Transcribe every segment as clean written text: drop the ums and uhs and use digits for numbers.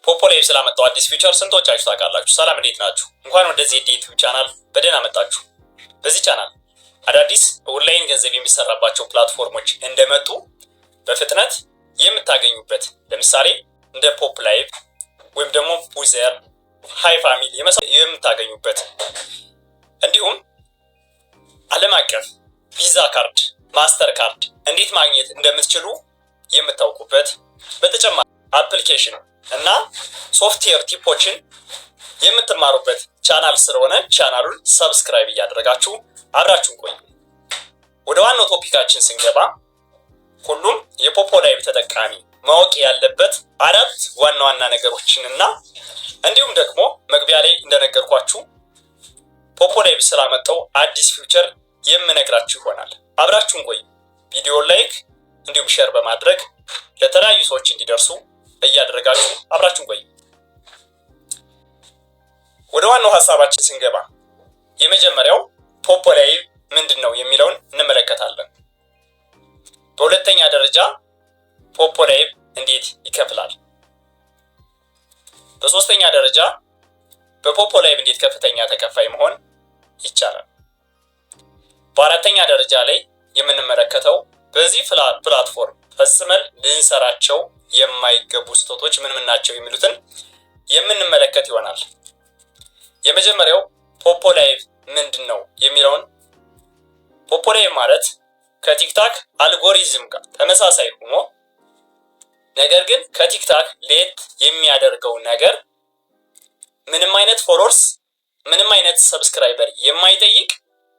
ፖፖ ላይቭ ስላመጣው አዲስ ፊቸር ስንቶቻችሁ ታውቃላችሁ? ሰላም እንዴት ናችሁ? እንኳን ወደዚህ ዩቲዩብ ቻናል በደህና መጣችሁ። በዚህ ቻናል አዳዲስ ኦንላይን ገንዘብ የሚሰራባቸው ፕላትፎርሞች እንደመጡ በፍጥነት የምታገኙበት ለምሳሌ እንደ ፖፕ ላይቭ ወይም ደግሞ ቡዘር፣ ሃይ ፋሚሊ የምታገኙበት እንዲሁም ዓለም አቀፍ ቪዛ ካርድ፣ ማስተር ካርድ እንዴት ማግኘት እንደምትችሉ የምታውቁበት በተጨማሪ አፕሊኬሽን እና ሶፍትዌር ቲፖችን የምትማሩበት ቻናል ስለሆነ ቻናሉን ሰብስክራይብ እያደረጋችሁ አብራችሁን ቆዩ። ወደ ዋናው ቶፒካችን ስንገባ ሁሉም የፖፖ ላይቭ ተጠቃሚ ማወቅ ያለበት አራት ዋና ዋና ነገሮችንና እንዲሁም ደግሞ መግቢያ ላይ እንደነገርኳችሁ ፖፖ ላይቭ ስላመጣው አዲስ ፊቸር የምነግራችሁ ይሆናል። አብራችሁን ቆዩ። ቪዲዮ ላይክ እንዲሁም ሼር በማድረግ ለተለያዩ ሰዎች እንዲደርሱ እያደረጋችሁ አብራችሁን ቆዩ። ወደ ዋናው ሐሳባችን ስንገባ የመጀመሪያው ፖፖ ላይቭ ምንድነው የሚለውን እንመለከታለን። በሁለተኛ ደረጃ ፖፖ ላይቭ እንዴት ይከፍላል? በሶስተኛ ደረጃ በፖፖ ላይቭ እንዴት ከፍተኛ ተከፋይ መሆን ይቻላል? በአራተኛ ደረጃ ላይ የምንመለከተው በዚህ ፕላትፎርም ፈጽመን ልንሰራቸው የማይገቡ ስህተቶች ምን ናቸው የሚሉትን የምንመለከት ይሆናል። የመጀመሪያው ፖፖ ላይቭ ምንድነው የሚለውን ፖፖ ላይቭ ማለት ከቲክታክ አልጎሪዝም ጋር ተመሳሳይ ሆኖ ነገር ግን ከቲክታክ ለየት የሚያደርገው ነገር ምንም አይነት ፎሎወርስ ምንም አይነት ሰብስክራይበር የማይጠይቅ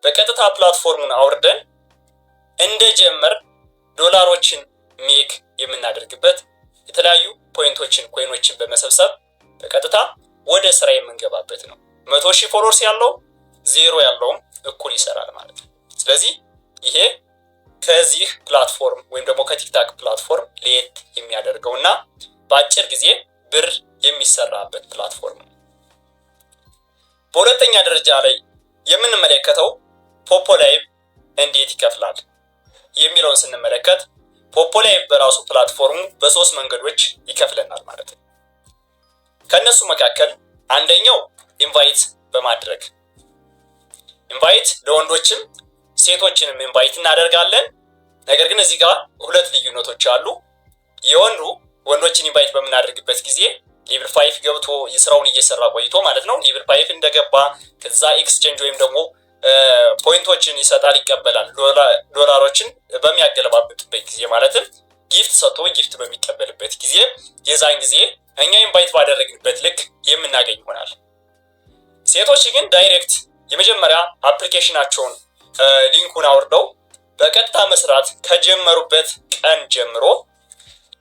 በቀጥታ ፕላትፎርሙን አውርደን እንደጀመር ዶላሮችን ሜክ የምናደርግበት የተለያዩ ፖይንቶችን ኮይኖችን በመሰብሰብ በቀጥታ ወደ ስራ የምንገባበት ነው። 100,000 ፎሎወርስ ያለው ዜሮ ያለውም እኩል ይሰራል ማለት ነው። ስለዚህ ይሄ ከዚህ ፕላትፎርም ወይም ደግሞ ከቲክታክ ፕላትፎርም ለየት የሚያደርገውና በአጭር ጊዜ ብር የሚሰራበት ፕላትፎርም ነው። በሁለተኛ ደረጃ ላይ የምንመለከተው ፖፖ ላይቭ እንዴት ይከፍላል የሚለውን ስንመለከት ፖፖ ላይቭ በራሱ ፕላትፎርሙ በሶስት መንገዶች ይከፍለናል ማለት ነው። ከነሱ መካከል አንደኛው ኢንቫይት በማድረግ ኢንቫይት ለወንዶችም ሴቶችንም ኢንቫይት እናደርጋለን። ነገር ግን እዚህ ጋር ሁለት ልዩነቶች አሉ። ወንዶችን ኢንቫይት በምናደርግበት ጊዜ ሌቭል 5 ገብቶ የስራውን እየሰራ ቆይቶ ማለት ነው። ሌቭል 5 እንደገባ ከዛ ኤክስቼንጅ ወይም ደግሞ ፖይንቶችን ይሰጣል፣ ይቀበላል። ዶላሮችን በሚያገለባብጥበት ጊዜ ማለትም ጊፍት ሰጥቶ ጊፍት በሚቀበልበት ጊዜ የዛን ጊዜ እኛ ኢንቫይት ባደረግንበት ልክ የምናገኝ ይሆናል። ሴቶች ግን ዳይሬክት የመጀመሪያ አፕሊኬሽናቸውን ሊንኩን አውርደው በቀጥታ መስራት ከጀመሩበት ቀን ጀምሮ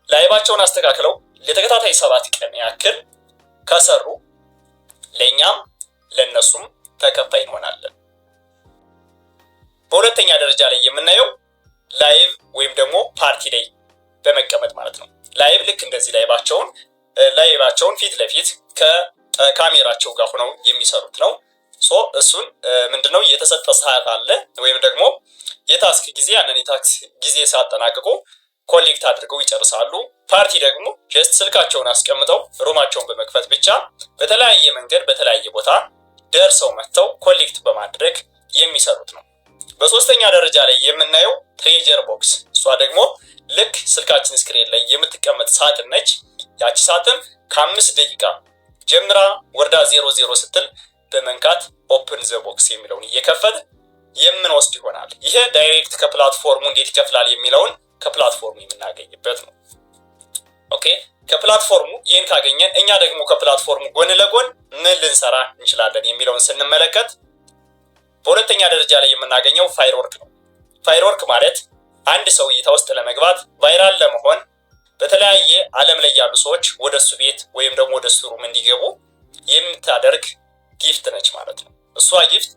ላይቫቸውን አስተካክለው ለተከታታይ 7 ቀን ያክል ከሰሩ ለኛም ለነሱም ተከፋይ እንሆናለን። በሁለተኛ ደረጃ ላይ የምናየው ላይቭ ወይም ደግሞ ፓርቲ ላይ በመቀመጥ ማለት ነው። ላይቭ ልክ እንደዚህ ላይቫቸውን ፊት ለፊት ከካሜራቸው ጋር ሆነው የሚሰሩት ነው። እሱን ምንድነው የተሰጠ ሰዓት አለ ወይም ደግሞ የታስክ ጊዜ ያንን የታስክ ጊዜ ሳያጠናቅቁ ኮሌክት አድርገው ይጨርሳሉ። ፓርቲ ደግሞ ጀስት ስልካቸውን አስቀምጠው ሩማቸውን በመክፈት ብቻ በተለያየ መንገድ በተለያየ ቦታ ደርሰው መጥተው ኮሌክት በማድረግ የሚሰሩት ነው። በሶስተኛ ደረጃ ላይ የምናየው ትሬጀር ቦክስ፣ እሷ ደግሞ ልክ ስልካችን ስክሪን ላይ የምትቀመጥ ሳጥን ነች። ያቺ ሳጥን ከ5 ደቂቃ ጀምራ ወርዳ 00 ስትል በመንካት ኦፕን ዘ ቦክስ የሚለውን እየከፈት የምንወስድ ይሆናል። ይሄ ዳይሬክት ከፕላትፎርሙ እንዴት ይከፍላል የሚለውን ከፕላትፎርሙ የምናገኝበት ነው። ኦኬ፣ ከፕላትፎርሙ ይህን ካገኘን እኛ ደግሞ ከፕላትፎርሙ ጎን ለጎን ምን ልንሰራ እንችላለን የሚለውን ስንመለከት በሁለተኛ ደረጃ ላይ የምናገኘው ፋይርወርክ ነው። ፋይርወርክ ማለት አንድ ሰው እይታ ውስጥ ለመግባት ቫይራል ለመሆን በተለያየ ዓለም ላይ ያሉ ሰዎች ወደሱ ቤት ወይም ደግሞ ወደሱ ሩም እንዲገቡ የምታደርግ ጊፍት ነች ማለት ነው። እሷ ጊፍት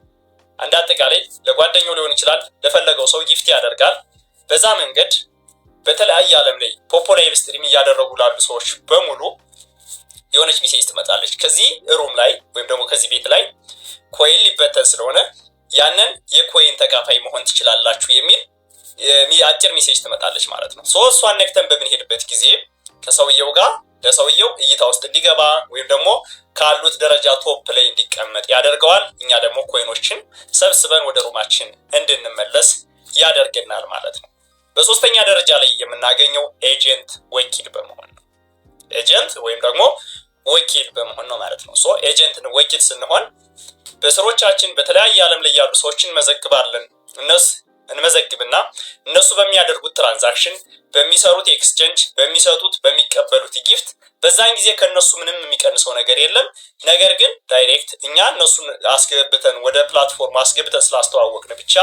አንድ አጠቃላይ ለጓደኛው ሊሆን ይችላል ለፈለገው ሰው ጊፍት ያደርጋል። በዛ መንገድ በተለያየ ዓለም ላይ ፖፖ ላይቭ ስትሪም እያደረጉ ላሉ ሰዎች በሙሉ የሆነች ሜሴጅ ትመጣለች። ከዚህ ሩም ላይ ወይም ደግሞ ከዚህ ቤት ላይ ኮይን ሊበተን ስለሆነ ያንን የኮይን ተካፋይ መሆን ትችላላችሁ የሚል አጭር ሜሴጅ ትመጣለች ማለት ነው። እሷን ነክተን በምንሄድበት ጊዜ ከሰውየው ጋር ለሰውየው እይታ ውስጥ እንዲገባ ወይም ደግሞ ካሉት ደረጃ ቶፕ ላይ እንዲቀመጥ ያደርገዋል። እኛ ደግሞ ኮይኖችን ሰብስበን ወደ ሩማችን እንድንመለስ ያደርገናል ማለት ነው። በሶስተኛ ደረጃ ላይ የምናገኘው ኤጀንት ወኪል በመሆን ነው። ኤጀንት ወይም ደግሞ ወኪል በመሆን ነው ማለት ነው። ኤጀንትን ወኪል ስንሆን በስሮቻችን በተለያየ ዓለም ላይ ያሉ ሰዎችን መዘግባለን። እንመዘግብና እነሱ በሚያደርጉት ትራንዛክሽን፣ በሚሰሩት ኤክስቼንጅ፣ በሚሰጡት በሚቀበሉት ጊፍት በዛን ጊዜ ከነሱ ምንም የሚቀንሰው ነገር የለም። ነገር ግን ዳይሬክት እኛ እነሱን አስገብተን ወደ ፕላትፎርም አስገብተን ስላስተዋወቅን ብቻ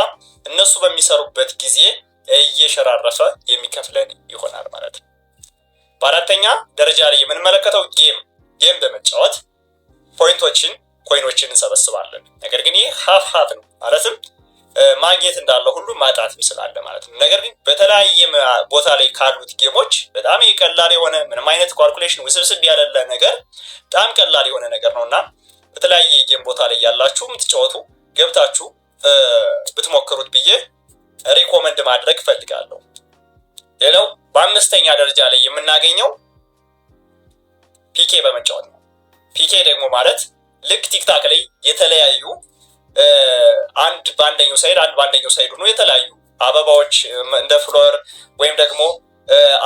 እነሱ በሚሰሩበት ጊዜ እየሸራረፈ የሚከፍለን ይሆናል ማለት ነው። በአራተኛ ደረጃ ላይ የምንመለከተው ጌም በመጫወት ኮይኖችን እንሰበስባለን። ነገር ግን ይህ ሀፍ ነው ማለትም ማግኘት እንዳለ ሁሉ ማጣትም ስላለ ማለት ነው። ነገር ግን በተለያየ ቦታ ላይ ካሉት ጌሞች በጣም ቀላል የሆነ ምንም አይነት ካልኩሌሽን ውስብስብ ያለለ ነገር በጣም ቀላል የሆነ ነገር ነውና በተለያየ ጌም ቦታ ላይ ያላችሁ የምትጫወቱ ገብታችሁ ብትሞክሩት ብዬ ሪኮመንድ ማድረግ ፈልጋለሁ። ሌላው በአምስተኛ ደረጃ ላይ የምናገኘው ፒኬ በመጫወት ነው። ፒኬ ደግሞ ማለት ልክ ቲክታክ ላይ የተለያዩ አንድ በአንደኛው ሳይድ ሆኖ የተለያዩ አበባዎች እንደ ፍሎር ወይም ደግሞ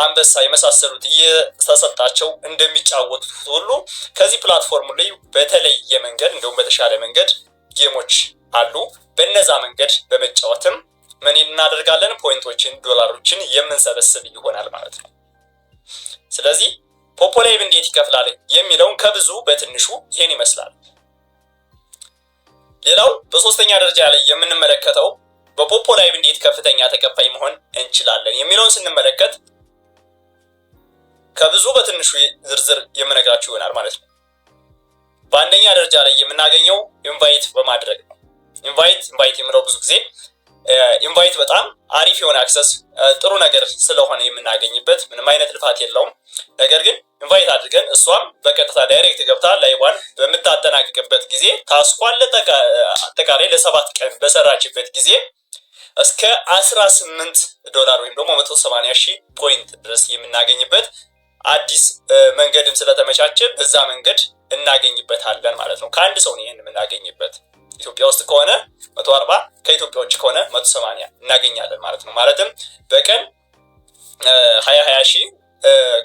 አንበሳ የመሳሰሉት እየተሰጣቸው እንደሚጫወቱት ሁሉ ከዚህ ፕላትፎርም ላይ በተለየ መንገድ እንደውም በተሻለ መንገድ ጌሞች አሉ። በነዛ መንገድ በመጫወትም ምን እናደርጋለን? ፖይንቶችን፣ ዶላሮችን የምንሰበስብ ይሆናል ማለት ነው። ስለዚህ ፖፖላይቭ እንዴት ይከፍላል የሚለውን ከብዙ በትንሹ ይሄን ይመስላል። ሌላው በሶስተኛ ደረጃ ላይ የምንመለከተው በፖፖላይቭ እንዴት ከፍተኛ ተከፋይ መሆን እንችላለን የሚለውን ስንመለከት ከብዙ በትንሹ ዝርዝር የምነግራችሁ ይሆናል ማለት ነው። በአንደኛ ደረጃ ላይ የምናገኘው ኢንቫይት በማድረግ ነው። ኢንቫይት የሚለው ብዙ ጊዜ ኢንቫይት በጣም አሪፍ የሆነ አክሰስ ጥሩ ነገር ስለሆነ የምናገኝበት ምንም አይነት ልፋት የለውም። ነገር ግን ኢንቫይት አድርገን እሷም በቀጥታ ዳይሬክት ገብታ ላይቫን በምታጠናቅቅበት ጊዜ ታስኳል አጠቃላይ ለ7 ቀን በሰራችበት ጊዜ እስከ $18 ወይም ደግሞ 180,000 ፖይንት ድረስ የምናገኝበት አዲስ መንገድም ስለተመቻቸ በዛ መንገድ እናገኝበታለን ማለት ነው። ከአንድ ሰው ነው ይሄን የምናገኝበት። ኢትዮጵያ ውስጥ ከሆነ 140 ከኢትዮጵያ ውጭ ከሆነ 180 እናገኛለን ማለት ነው። ማለትም በቀን 20,000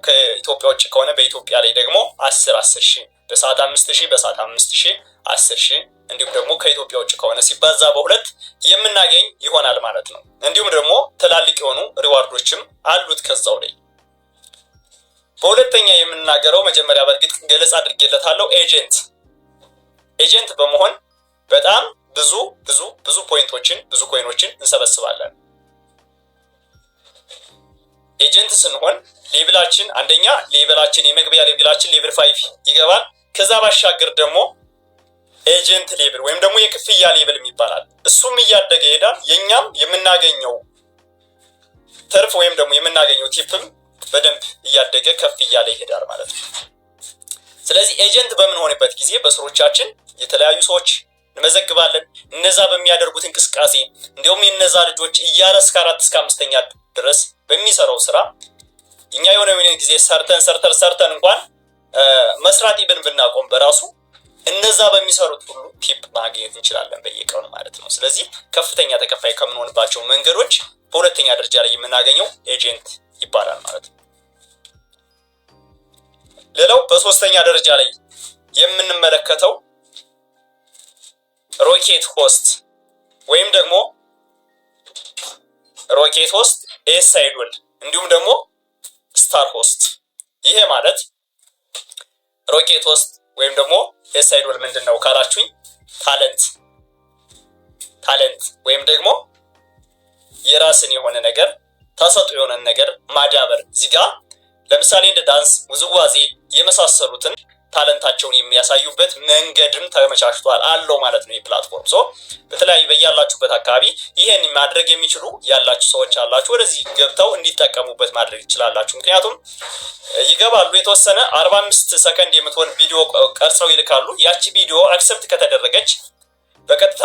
ከኢትዮጵያ ውጭ ከሆነ በኢትዮጵያ ላይ ደግሞ 10,000 በሰዓት 5,000 በሰዓት 5,000 10,000 እንዲሁም ደግሞ ከኢትዮጵያ ውጭ ከሆነ ሲባዛ በሁለት የምናገኝ ይሆናል ማለት ነው። እንዲሁም ደግሞ ትላልቅ የሆኑ ሪዋርዶችም አሉት ከዛው ላይ። በሁለተኛ የምናገረው መጀመሪያ በእርግጥ ገለጻ አድርጌለታለሁ ኤጀንት በመሆን በጣም ብዙ ፖይንቶችን ብዙ ኮይኖችን እንሰበስባለን። ኤጀንት ስንሆን ሌቭላችን አንደኛ ሌቭላችን የመግቢያ ሌቭላችን ሌቭል 5 ይገባል። ከዛ ባሻገር ደግሞ ኤጀንት ሌቭል ወይም ደግሞ የክፍያ ሌቭል ይባላል። እሱም እያደገ ይሄዳል። የኛም የምናገኘው ትርፍ ወይም ደግሞ የምናገኘው ቲፕም በደንብ እያደገ ከፍ እያለ ይሄዳል ማለት ነው። ስለዚህ ኤጀንት በምንሆንበት ጊዜ በስሮቻችን የተለያዩ ሰዎች እንመዘግባለን። እነዛ በሚያደርጉት እንቅስቃሴ እንዲሁም የነዛ ልጆች እያለ እስከ 4 እስከ 5ኛ ድረስ በሚሰራው ስራ እኛ የሆነ ጊዜ ሰርተን እንኳን መስራት ይብን ብናቆም በራሱ እነዛ በሚሰሩት ሁሉ ቲፕ ማግኘት እንችላለን በየቀኑ ማለት ነው። ስለዚህ ከፍተኛ ተከፋይ ከምንሆንባቸው መንገዶች በሁለተኛ ደረጃ ላይ የምናገኘው ኤጀንት ይባላል ማለት ነው። ሌላው በሶስተኛ ደረጃ ላይ የምንመለከተው ሮኬት ሆስት ወይም ደግሞ ሮኬት ሆስት ኤሳይዶል እንዲሁም ደግሞ ስታር ሆስት። ይሄ ማለት ሮኬት ሆስት ወይም ደግሞ ኤሳይዶል ምንድነው ካላችሁኝ ታለንት ወይም ደግሞ የራስን የሆነ ነገር ተሰጥኦ የሆነ ነገር ማዳበር። እዚህ ጋር ለምሳሌ እንደ ዳንስ፣ ውዝዋዜ የመሳሰሉትን ታለንታቸውን የሚያሳዩበት መንገድም ተመቻችቷል አለው ማለት ነው። የፕላትፎርም በተለያዩ በያላችሁበት አካባቢ ይሄን ማድረግ የሚችሉ ያላችሁ ሰዎች አላችሁ። ወደዚህ ገብተው እንዲጠቀሙበት ማድረግ ይችላላችሁ። ምክንያቱም ይገባሉ የተወሰነ 45 ሰከንድ የምትሆን ቪዲዮ ቀርጸው ይልካሉ። ያቺ ቪዲዮ አክሰፕት ከተደረገች በቀጥታ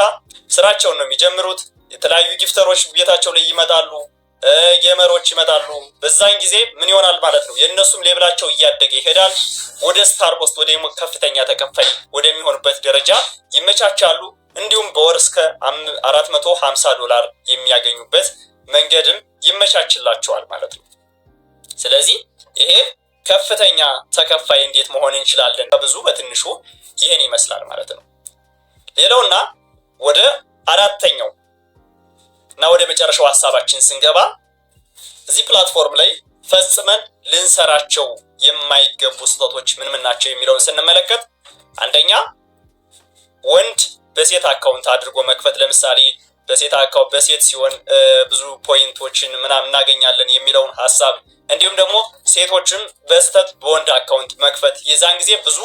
ስራቸውን ነው የሚጀምሩት። የተለያዩ ጊፍተሮች ቤታቸው ላይ ይመጣሉ። ጌመሮች ይመጣሉ። በዛን ጊዜ ምን ይሆናል ማለት ነው? የእነሱም ሌብላቸው እያደገ ይሄዳል። ወደ ስታር ፖስት ወደ ከፍተኛ ተከፋይ ወደሚሆኑበት ደረጃ ይመቻቻሉ። እንዲሁም በወር እስከ $450 የሚያገኙበት መንገድም ይመቻችላቸዋል ማለት ነው። ስለዚህ ይሄ ከፍተኛ ተከፋይ እንዴት መሆን እንችላለን? ብዙ በትንሹ ይሄን ይመስላል ማለት ነው። ሌላውና ወደ አራተኛው እና ወደ መጨረሻው ሐሳባችን ስንገባ እዚህ ፕላትፎርም ላይ ፈጽመን ልንሰራቸው የማይገቡ ስህተቶች ምን ናቸው የሚለውን ስንመለከት አንደኛ ወንድ በሴት አካውንት አድርጎ መክፈት። ለምሳሌ በሴት አካውንት በሴት ሲሆን ብዙ ፖይንቶችን ምናምን እናገኛለን የሚለውን ሐሳብ፣ እንዲሁም ደግሞ ሴቶችም በስተት በወንድ አካውንት መክፈት የዛን ጊዜ ብዙ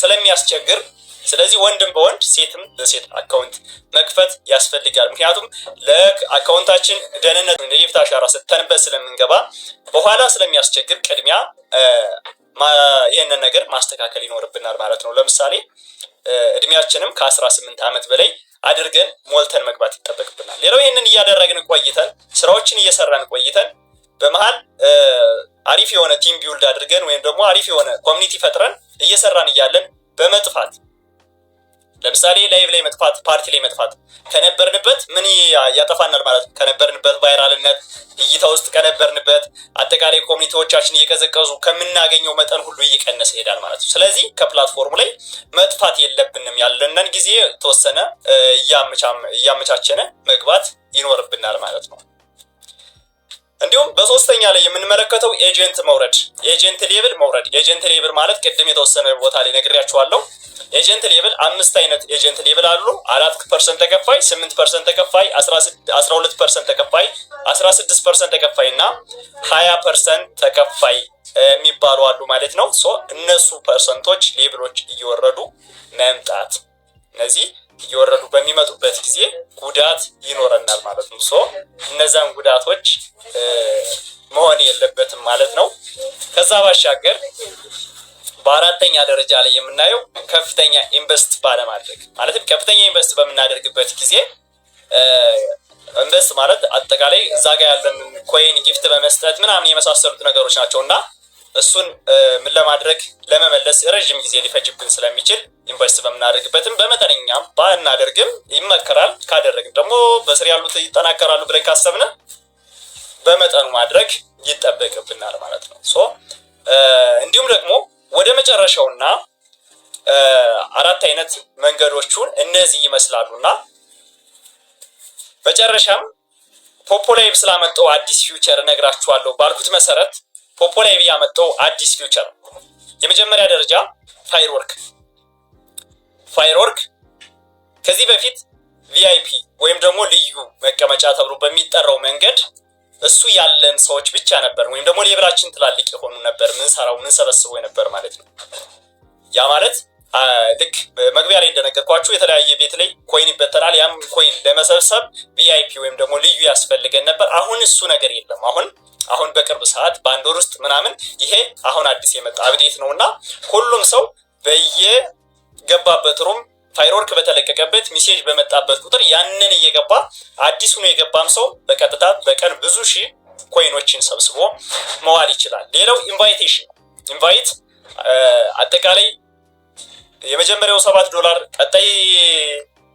ስለሚያስቸግር፣ ስለዚህ ወንድም በወንድ ሴትም በሴት አካውንት መክፈት ያስፈልጋል። ምክንያቱም ለአካውንታችን ደህንነት የይፍታ አሻራ ስተንበት ስለምንገባ በኋላ ስለሚያስቸግር ቅድሚያ ይህንን ነገር ማስተካከል ይኖርብናል ማለት ነው። ለምሳሌ እድሜያችንም ከ18 ዓመት በላይ አድርገን ሞልተን መግባት ይጠበቅብናል። ሌላው ይህንን እያደረግን ቆይተን ስራዎችን እየሰራን ቆይተን በመሃል አሪፍ የሆነ ቲም ቢውልድ አድርገን ወይም ደግሞ አሪፍ የሆነ ኮሚኒቲ ፈጥረን እየሰራን እያለን በመጥፋት ለምሳሌ ላይቭ ላይ መጥፋት፣ ፓርቲ ላይ መጥፋት ከነበርንበት ምን ያጠፋናል ማለት ነው? ከነበርንበት ቫይራልነት እይታ ውስጥ ከነበርንበት አጠቃላይ ኮሚኒቲዎቻችን እየቀዘቀዙ ከምናገኘው መጠን ሁሉ እየቀነሰ ይሄዳል ማለት ነው። ስለዚህ ከፕላትፎርሙ ላይ መጥፋት የለብንም። ያለንን ጊዜ ተወሰነ እያመቻቸነ መግባት ይኖርብናል ማለት ነው። እንዲሁም በሶስተኛ ላይ የምንመለከተው ኤጀንት መውረድ፣ ኤጀንት ሌብል መውረድ። ኤጀንት ሌብል ማለት ቅድም የተወሰነ ቦታ ላይ ነግሬያችኋለሁ። ኤጀንት ሌብል 5 አይነት ኤጀንት ሌብል አሉ። 4% ተከፋይ፣ 8% ተከፋይ፣ 12% ተከፋይ፣ 16% ተከፋይ እና 20% ተከፋይ የሚባሉ አሉ ማለት ነው። እነሱ ፐርሰንቶች ሌብሎች እየወረዱ መምጣት፣ እነዚህ እየወረዱ በሚመጡበት ጊዜ ጉዳት ይኖረናል ማለት ነው። እነዛን ጉዳቶች መሆን የለበትም ማለት ነው። ከዛ ባሻገር በአራተኛ ደረጃ ላይ የምናየው ከፍተኛ ኢንቨስት ባለማድረግ፣ ማለትም ከፍተኛ ኢንቨስት በምናደርግበት ጊዜ ኢንቨስት ማለት አጠቃላይ እዛ ጋር ያለን ኮይን ጊፍት በመስጠት ምናምን የመሳሰሉት ነገሮች ናቸውና እሱን ምን ለማድረግ ለመመለስ ረጅም ጊዜ ሊፈጅብን ስለሚችል ኢንቨስት በምናደርግበትም በመጠነኛም ባናደርግም ይመከራል። ካደረግን ደግሞ በስር ያሉት ይጠናከራሉ ብለን ካሰብነ በመጠኑ ማድረግ ይጠበቅብናል ማለት ነው። እንዲሁም ደግሞ ወደ መጨረሻውና አራት አይነት መንገዶቹን እነዚህ ይመስላሉና መጨረሻም ፖፖላይቭ ስላመጣው አዲስ ፊውቸር ነግራችኋለሁ። ባልኩት መሰረት ፖፖላይቭ ያመጣው አዲስ ፊውቸር የመጀመሪያ ደረጃ ፋየርወርክ ከዚህ በፊት ቪአይፒ ወይም ደግሞ ልዩ መቀመጫ ተብሎ በሚጠራው መንገድ እሱ ያለን ሰዎች ብቻ ነበር፣ ወይም ደግሞ ሌብላችን ትላልቅ የሆኑ ነበር ምን ሰበስበው ነበር ማለት ነው። ያ ማለት ልክ መግቢያ ላይ እንደነገርኳችሁ የተለያየ ቤት ላይ ኮይን ይበተናል። ያም ኮይን ለመሰብሰብ ቪአይፒ ወይም ደግሞ ልዩ ያስፈልገን ነበር። አሁን እሱ ነገር የለም። አሁን በቅርብ ሰዓት በአንድ ወር ውስጥ ምናምን ይሄ አሁን አዲስ የመጣ አፕዴት ነውና ሁሉም ሰው በየገባበት ሩም ፋየርወርክ በተለቀቀበት ሚሴጅ በመጣበት ቁጥር ያንን እየገባ አዲስ ሆኖ የገባም ሰው በቀጥታ በቀን ብዙ ሺህ ኮይኖችን ሰብስቦ መዋል ይችላል። ሌላው ኢንቫይቴሽን ነው። ኢንቫይት አጠቃላይ የመጀመሪያው $7 ቀጣይ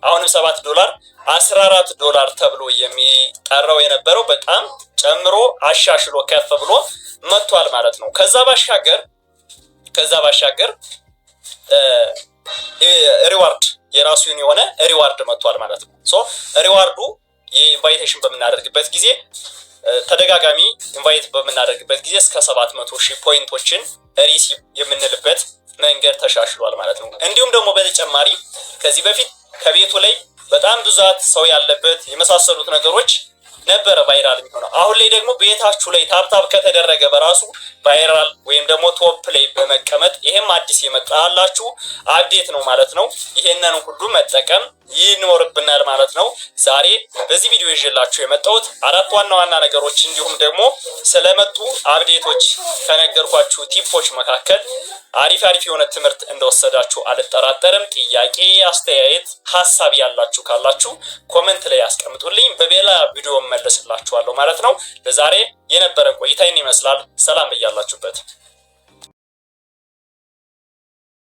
አሁንም $7 $14 ተብሎ የሚጠራው የነበረው በጣም ጨምሮ አሻሽሎ ከፍ ብሎ መጥቷል ማለት ነው። ከዛ ባሻገር ሪዋርድ የራሱን የሆነ ሪዋርድ መጥቷል ማለት ነው። ሪዋርዱ የኢንቫይቴሽን በምናደርግበት ጊዜ ተደጋጋሚ ኢንቫይት በምናደርግበት ጊዜ እስከ 700,000 ፖይንቶችን ሪሲቭ የምንልበት መንገድ ተሻሽሏል ማለት ነው። እንዲሁም ደግሞ በተጨማሪ ከዚህ በፊት ከቤቱ ላይ በጣም ብዛት ሰው ያለበት የመሳሰሉት ነገሮች ነበረ ቫይራል የሚሆነው። አሁን ላይ ደግሞ ቤታችሁ ላይ ታፕታፕ ከተደረገ በራሱ ቫይራል ወይም ደግሞ ቶፕ ላይ በመቀመጥ ይሄም አዲስ የመጣላችሁ አፕዴት ነው ማለት ነው። ይሄንን ሁሉ መጠቀም ይኖርብናል ማለት ነው። ዛሬ በዚህ ቪዲዮ ይዤላችሁ የመጣሁት 4 ዋና ዋና ነገሮች እንዲሁም ደግሞ ስለመጡ አፕዴቶች ከነገርኳችሁ ቲፖች መካከል አሪፍ የሆነ ትምህርት እንደወሰዳችሁ አልጠራጠርም። ጥያቄ፣ አስተያየት፣ ሐሳብ ያላችሁ ካላችሁ ኮሜንት ላይ አስቀምጡልኝ። በሌላ ቪዲዮ መለስላችኋለሁ ማለት ነው። ለዛሬ የነበረን ቆይታ ይመስላል። ሰላም በያላችሁበት።